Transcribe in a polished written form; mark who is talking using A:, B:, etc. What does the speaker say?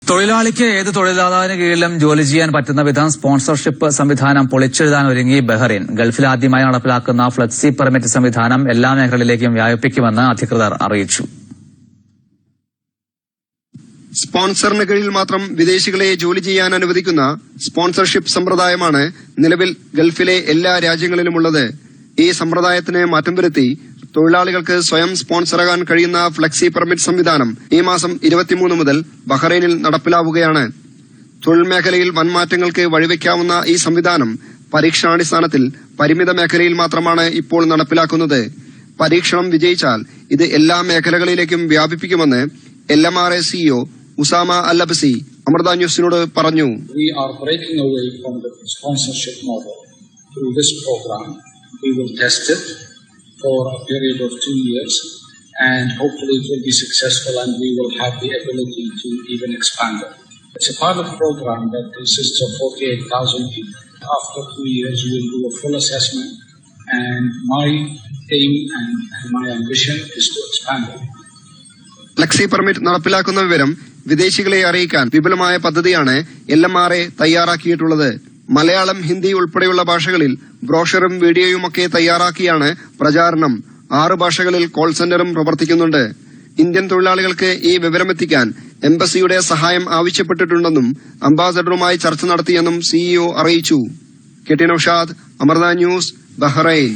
A: തൊഴിലാളിക്ക് ഏത് തൊഴിലാളിന് കീഴിലും ജോലി ചെയ്യാൻ പറ്റുന്ന വിധം സ്പോൺസർഷിപ്പ് സംവിധാനം പൊളിച്ചെഴുതാൻ ഒരുങ്ങി ബഹ്റൈൻ. ഗൾഫിൽ ആദ്യമായി നടപ്പിലാക്കുന്ന ഫ്ലെക്സി പെർമിറ്റ് സംവിധാനം എല്ലാ മേഖലയിലേക്കും വ്യാപിപ്പിക്കുമെന്ന് അധികൃതർ അറിയിച്ചു.
B: സ്പോൺസറിന് കീഴിൽ മാത്രം വിദേശികളെ ജോലി ചെയ്യാൻ അനുവദിക്കുന്ന സ്പോൺസർഷിപ്പ് സമ്പ്രദായമാണ് നിലവിൽ ഗൾഫിലെ എല്ലാ രാജ്യങ്ങളിലുമുള്ളത്. ഈ സമ്പ്രദായത്തിന് മാറ്റം വരുത്തി തൊഴിലാളികൾക്ക് സ്വയം സ്പോൺസറാകാൻ കഴിയുന്ന ഫ്ലെക്സി പെർമിറ്റ് സംവിധാനം ഈ മാസം 23 മുതൽ ബഹ്റൈനിൽ നടപ്പിലാവുകയാണ്. തൊഴിൽ മേഖലയിൽ വൻമാറ്റങ്ങൾക്ക് വഴിവെക്കാവുന്ന ഈ സംവിധാനം പരീക്ഷണാടിസ്ഥാനത്തിൽ പരിമിത മേഖലയിൽ മാത്രമാണ് ഇപ്പോൾ നടപ്പിലാക്കുന്നത്. പരീക്ഷണം വിജയിച്ചാൽ ഇത് എല്ലാ മേഖലകളിലേക്കും വ്യാപിപ്പിക്കുമെന്ന് LMRA CEO ഉസാമ അൽ-അബ്സി അമൃത ന്യൂസിനോട് പറഞ്ഞു.
C: We are breaking away from the sponsorship model through this program. We will test it for a period of 2 years and hopefully it will be successful and we will have the ability to even expand it. It's a pilot program that consists of 48,000 people. After 2 years we will do a full assessment and my aim and my ambition is to expand it.
B: Flexi permit നടപ്പിലാക്കുന്ന വിവരം വിദേശികളെ അറിയിക്കാൻ വിപുലമായ പദ്ധതിയാണ് LMRA തയ്യാറാക്കിയിട്ടുള്ളത്. മലയാളം, ഹിന്ദി ഉൾപ്പെടെയുള്ള ഭാഷകളിൽ ബ്രോഷറും വീഡിയോയുമൊക്കെ തയ്യാറാക്കിയാണ് പ്രചാരണം. 6 ഭാഷകളിൽ കോൾ സെന്ററും പ്രവർത്തിക്കുന്നുണ്ട്. ഇന്ത്യൻ തൊഴിലാളികൾക്ക് ഈ വിവരമെത്തിക്കാൻ എംബസിയുടെ സഹായം ആവശ്യപ്പെട്ടിട്ടുണ്ടെന്നും അംബാസഡറുമായി ചർച്ച നടത്തിയെന്നും CEO അറിയിച്ചു. KT Naushad, Amrita News, Bahrain.